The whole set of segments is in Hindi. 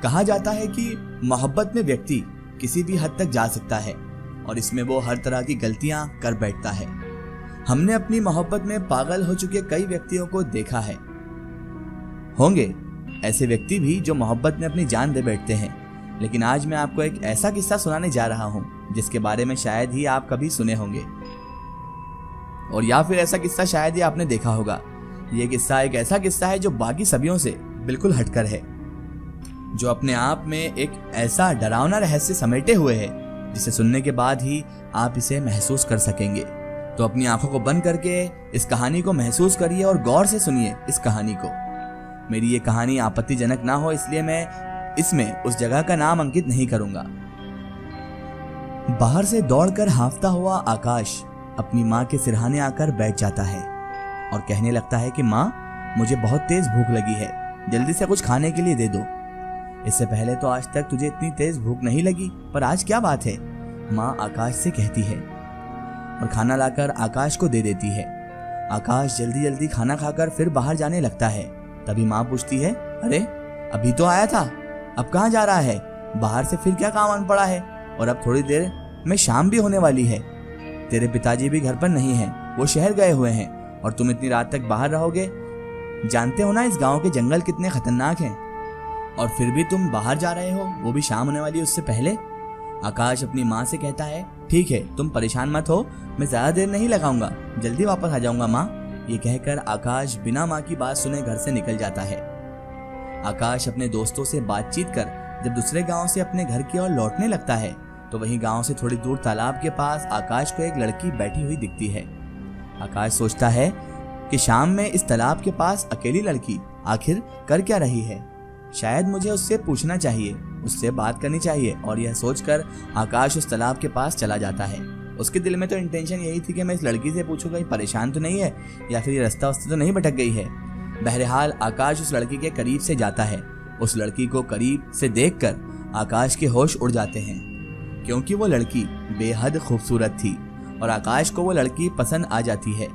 कहा जाता है कि मोहब्बत में व्यक्ति किसी भी हद तक जा सकता है और इसमें वो हर तरह की गलतियां कर बैठता है। हमने अपनी मोहब्बत में पागल हो चुके कई व्यक्तियों को देखा है। होंगे ऐसे व्यक्ति भी जो मोहब्बत में अपनी जान दे बैठते हैं, लेकिन आज मैं आपको एक ऐसा किस्सा सुनाने जा रहा हूं जिसके बारे में शायद ही आप कभी सुने होंगे, और या फिर ऐसा किस्सा शायद ही आपने देखा होगा। ये किस्सा एक ऐसा किस्सा है जो बाकी सभीयों से बिल्कुल हटकर है, जो अपने आप में एक ऐसा डरावना रहस्य समेटे हुए है जिसे सुनने के बाद ही आप इसे महसूस कर सकेंगे। तो अपनी आंखों को बंद करके इस कहानी को महसूस करिए और गौर से सुनिए इस कहानी को। मेरी ये कहानी आपत्तिजनक ना हो इसलिए मैं इसमें उस जगह का नाम अंकित नहीं करूंगा। बाहर से दौड़कर हाँफता हुआ आकाश अपनी माँ के सिरहाने आकर बैठ जाता है और कहने लगता है कि माँ, मुझे बहुत तेज भूख लगी है, जल्दी से कुछ खाने के लिए दे दो। इससे पहले तो आज तक तुझे इतनी तेज भूख नहीं लगी, पर आज क्या बात है, माँ आकाश से कहती है और खाना लाकर आकाश को दे देती है। आकाश जल्दी जल्दी खाना खाकर फिर बाहर जाने लगता है। तभी माँ पूछती है, अरे अभी तो आया था, अब कहाँ जा रहा है? बाहर से फिर क्या काम आन पड़ा है? और अब थोड़ी देर में शाम भी होने वाली है। तेरे पिताजी भी घर पर नहीं हैं, वो शहर गए हुए हैं और तुम इतनी रात तक बाहर रहोगे। जानते हो ना इस गांव के जंगल कितने खतरनाक हैं, और फिर भी तुम बाहर जा रहे हो, वो भी शाम होने वाली है उससे पहले। आकाश अपनी माँ से कहता है, ठीक है तुम परेशान मत हो, मैं ज्यादा देर नहीं लगाऊंगा, जल्दी वापस आ जाऊंगा माँ। ये कहकर आकाश बिना माँ की बात सुने घर से निकल जाता है। आकाश अपने दोस्तों से बातचीत कर जब दूसरे गांव से अपने घर की ओर लौटने लगता है तो वहीं गांव से थोड़ी दूर तालाब के पास आकाश को एक लड़की बैठी हुई दिखती है। आकाश सोचता है कि शाम में इस तालाब के पास अकेली लड़की आखिर कर क्या रही है, शायद मुझे उससे पूछना चाहिए, उससे बात करनी चाहिए। और यह सोचकर आकाश उस तालाब के पास चला जाता है। उसके दिल में तो इंटेंशन यही थी कि मैं इस लड़की से पूछूं कहीं परेशान तो नहीं है या फिर ये रास्ता तो नहीं भटक गई है। बहरहाल आकाश उस लड़की के करीब से जाता है। उस लड़की को करीब से देखकर आकाश के होश उड़ जाते हैं, क्योंकि वो लड़की बेहद खूबसूरत थी और आकाश को वो लड़की पसंद आ जाती है।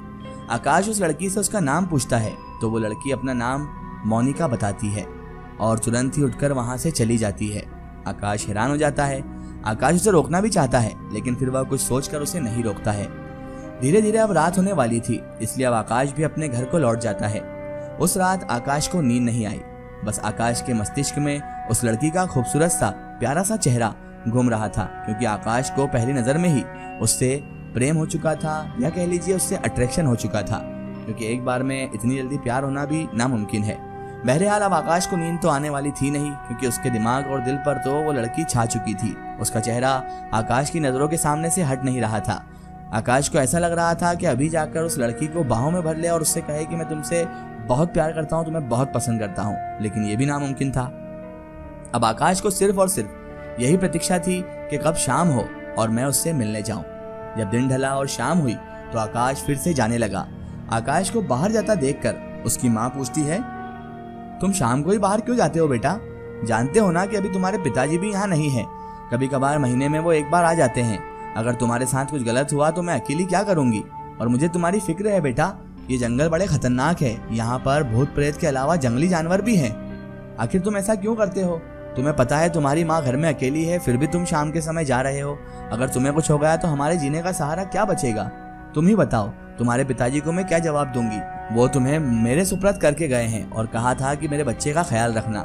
आकाश उस लड़की से उसका नाम पूछता है तो वो लड़की अपना नाम मोनिका बताती है और तुरंत ही उठकर वहां से चली जाती है। आकाश हैरान हो जाता है। आकाश उसे रोकना भी चाहता है, लेकिन फिर वह कुछ सोचकर उसे नहीं रोकता है। धीरे धीरे अब रात होने वाली थी, इसलिए अब आकाश भी अपने घर को लौट जाता है। उस रात आकाश को नींद नहीं आई, बस आकाश के मस्तिष्क में उस लड़की का खूबसूरत सा प्यारा सा चेहरा घूम रहा था, क्योंकि आकाश को पहली नजर में ही उससे प्रेम हो चुका था, या कह लीजिए उससे अट्रैक्शन हो चुका था, क्योंकि एक बार में इतनी जल्दी प्यार होना भी नामुमकिन है। बहरहाल अब आकाश को नींद तो आने वाली थी नहीं, क्योंकि उसके दिमाग और दिल पर तो वो लड़की छा चुकी थी। उसका चेहरा आकाश की नजरों के सामने से हट नहीं रहा था। आकाश को ऐसा लग रहा था कि अभी जाकर उस लड़की को बाहों में भर ले और उससे कहे कि मैं तुमसे बहुत प्यार करता हूँ, तुम्हें बहुत पसंद करता हूँ, लेकिन ये भी नामुमकिन था। अब आकाश को सिर्फ और सिर्फ यही प्रतीक्षा थी कि कब शाम हो और मैं उससे मिलने जाऊं। जब दिन ढला और शाम हुई तो आकाश फिर से जाने लगा। आकाश को बाहर जाता देखकर उसकी माँ पूछती है, तुम शाम को ही बाहर क्यों जाते हो बेटा? जानते हो ना कि अभी तुम्हारे पिताजी भी यहाँ नहीं है, कभी कभार महीने में वो एक बार आ जाते हैं। अगर तुम्हारे साथ कुछ गलत हुआ तो मैं अकेली क्या करूंगी? और मुझे तुम्हारी फिक्र है बेटा, ये जंगल बड़े खतरनाक है, यहाँ पर भूत प्रेत के अलावा जंगली जानवर भी हैं। आखिर तुम ऐसा क्यों करते हो? तुम्हें पता है तुम्हारी माँ घर में अकेली है, फिर भी तुम शाम के समय जा रहे हो। अगर तुम्हें कुछ हो गया तो हमारे जीने का सहारा क्या बचेगा? तुम ही बताओ, तुम्हारे पिताजी को मैं क्या जवाब दूंगी? वो तुम्हें मेरे सुपुर्द करके गए हैं और कहा था कि मेरे बच्चे का ख्याल रखना।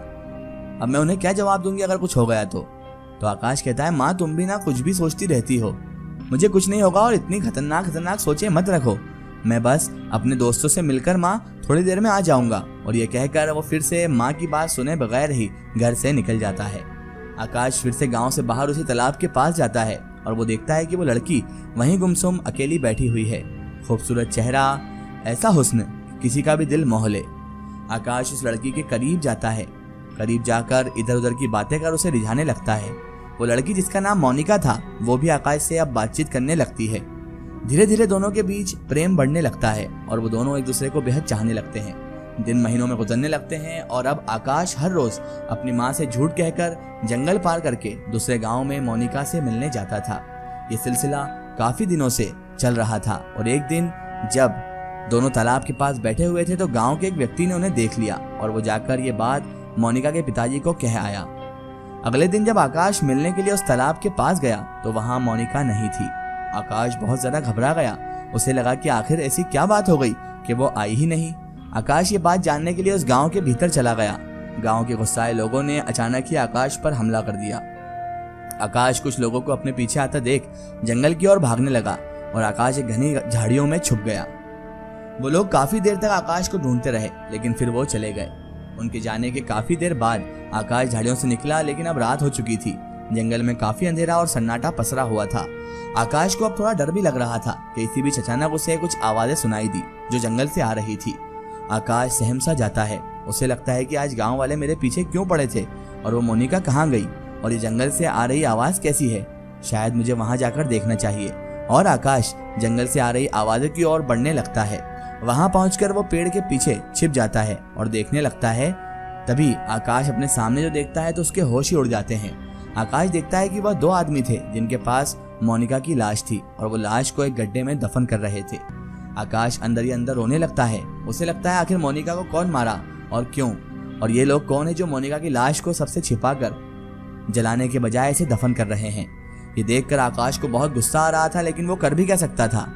अब मैं उन्हें क्या जवाब दूंगी अगर कुछ हो गया तो आकाश कहता है, माँ तुम भी ना कुछ भी सोचती रहती हो, मुझे कुछ नहीं होगा और इतनी खतरनाक सोचे मत रखो। मैं बस अपने दोस्तों से मिलकर माँ थोड़ी देर में आ जाऊंगा। और ये कहकर वो फिर से माँ की बात सुने बगैर ही घर से निकल जाता है। आकाश फिर से गांव से बाहर उसी तालाब के पास जाता है और वो देखता है कि वो लड़की वहीं गुमसुम अकेली बैठी हुई है। खूबसूरत चेहरा, ऐसा हुस्न किसी का भी दिल मोह ले। आकाश उस लड़की के करीब जाता है। करीब जाकर इधर उधर की बातें कर उसे रिझाने लगता है। वो लड़की जिसका नाम मोनिका था वो भी आकाश से अब बातचीत करने लगती है। धीरे धीरे दोनों के बीच प्रेम बढ़ने लगता है और वो दोनों एक दूसरे को बेहद चाहने लगते हैं। दिन महीनों में गुजरने लगते हैं और अब आकाश हर रोज अपनी माँ से झूठ कहकर जंगल पार करके दूसरे गांव में मोनिका से मिलने जाता था। ये सिलसिला काफी दिनों से चल रहा था और एक दिन जब दोनों तालाब के पास बैठे हुए थे तो गांव के एक व्यक्ति ने उन्हें देख लिया और वो जाकर ये बात मोनिका के पिताजी को कह आया। अगले दिन जब आकाश मिलने के लिए उस तालाब के पास गया तो वहां मोनिका नहीं थी। आकाश बहुत ज्यादा घबरा गया। उसे लगा कि आखिर ऐसी क्या बात हो गई कि वो आई ही नहीं। आकाश ये बात जानने के लिए उस गांव के भीतर चला गया। गांव के गुस्साए लोगों ने अचानक ही आकाश पर हमला कर दिया। आकाश कुछ लोगों को अपने पीछे आता देख जंगल की ओर भागने लगा और आकाश एक घनी झाड़ियों में छुप गया। वो लोग काफी देर तक आकाश को ढूंढते रहे, लेकिन फिर वो चले गए। उनके जाने के काफी देर बाद आकाश झाड़ियों से निकला, लेकिन अब रात हो चुकी थी। जंगल में काफी अंधेरा और सन्नाटा पसरा हुआ था। आकाश को अब थोड़ा डर भी लग रहा था कि इसी बीच अचानक उसे कुछ आवाजें सुनाई दी जो जंगल से आ रही थी। आकाश सहम सा जाता है। उसे लगता है कि आज गांव वाले मेरे पीछे क्यों पड़े थे और वो मोनिका कहाँ गई और ये जंगल से आ रही आवाज कैसी है। शायद मुझे वहां जाकर देखना चाहिए। और आकाश जंगल से आ रही आवाजों की ओर बढ़ने लगता है। वहां पहुंचकर वो पेड़ के पीछे छिप जाता है और देखने लगता है। तभी आकाश अपने सामने जो देखता है तो उसके होश ही उड़ जाते हैं। आकाश देखता है कि वह दो आदमी थे जिनके पास मोनिका की लाश थी और वो लाश को एक गड्ढे में दफन कर रहे थे। आकाश अंदर ही अंदर रोने लगता है। उसे लगता है आखिर मोनिका को कौन मारा और क्यों, और ये लोग कौन है जो मोनिका की लाश को सबसे छिपाकर जलाने के बजाय इसे दफन कर रहे हैं। ये देखकर आकाश को बहुत गुस्सा आ रहा था, लेकिन वो कर भी क्या सकता था।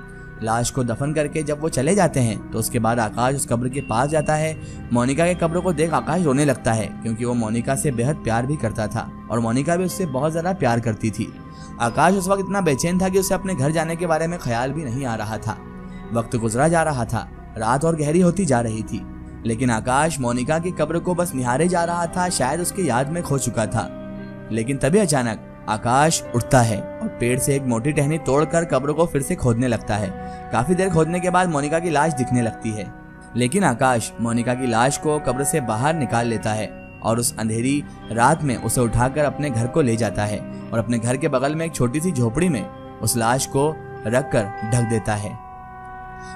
लाश को दफन करके जब वो चले जाते हैं तो उसके बाद आकाश उस कब्र के पास जाता है। मोनिका के कब्र को देख आकाश रोने लगता है, क्योंकि वो मोनिका से बेहद प्यार भी करता था और मोनिका भी उससे बहुत ज्यादा प्यार करती थी। आकाश उस वक्त इतना बेचैन था कि उसे अपने घर जाने के बारे में ख्याल भी नहीं आ रहा था। वक्त गुजरा जा रहा था, रात और गहरी होती जा रही थी, लेकिन आकाश मोनिका की कब्र को बस निहारे जा रहा था। शायद उसकी याद में खो चुका था। लेकिन तभी अचानक आकाश उठता है और पेड़ से एक मोटी टहनी तोड़कर कब्र को फिर से खोदने लगता है। काफी देर खोदने के बाद मोनिका की लाश दिखने लगती है, लेकिन आकाश मोनिका की लाश को कब्र से बाहर निकाल लेता है और उस अंधेरी रात में उसे उठाकर अपने घर को ले जाता है और अपने घर के बगल में एक छोटी सी झोपड़ी में उस लाश को रखकर ढक देता है।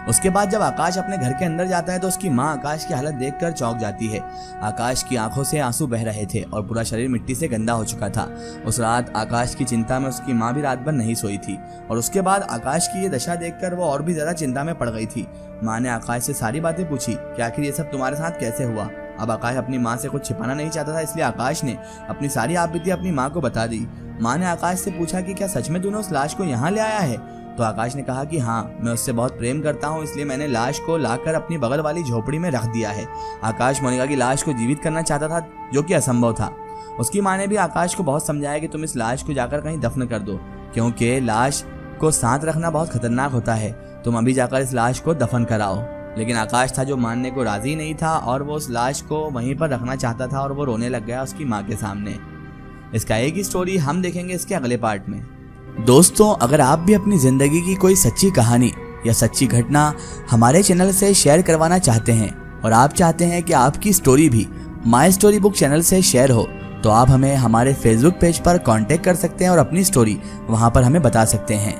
उसके बाद जब आकाश अपने घर के अंदर जाता है तो उसकी माँ आकाश की हालत देखकर चौंक जाती है। आकाश की आंखों से आंसू बह रहे थे और पूरा शरीर मिट्टी से गंदा हो चुका था। उस रात आकाश की चिंता में उसकी माँ भी रात भर नहीं सोई थी और उसके बाद आकाश की ये दशा देखकर वो और भी ज्यादा चिंता में पड़ गई थी। माँ ने आकाश से सारी बातें पूछी कि आखिर ये सब तुम्हारे साथ कैसे हुआ। अब आकाश अपनी माँ से कुछ छिपाना नहीं चाहता था, इसलिए आकाश ने अपनी सारी आपबीती अपनी माँ को बता दी। माँ ने आकाश से पूछा कि क्या सच में तूने उस लाश को यहाँ ले आया है। तो आकाश ने कहा कि हाँ, मैं उससे बहुत प्रेम करता हूँ, इसलिए मैंने लाश को लाकर अपनी बगल वाली झोपड़ी में रख दिया है। आकाश मोनिका की लाश को जीवित करना चाहता था, जो कि असंभव था। उसकी माँ ने भी आकाश को बहुत समझाया कि तुम इस लाश को जाकर कहीं दफन कर दो, क्योंकि लाश को साथ रखना बहुत खतरनाक होता है। तुम अभी जाकर इस लाश को दफन कराओ। लेकिन आकाश था जो मानने को राजी नहीं था और वो उस लाश को वहीं पर रखना चाहता था और वो रोने लग गया उसकी माँ के सामने। इसका एक ही स्टोरी हम देखेंगे इसके अगले पार्ट में। दोस्तों, अगर आप भी अपनी जिंदगी की कोई सच्ची कहानी या सच्ची घटना हमारे चैनल से शेयर करवाना चाहते हैं और आप चाहते हैं कि आपकी स्टोरी भी माई स्टोरी बुक चैनल से शेयर हो, तो आप हमें हमारे फेसबुक पेज पर कांटेक्ट कर सकते हैं और अपनी स्टोरी वहां पर हमें बता सकते हैं।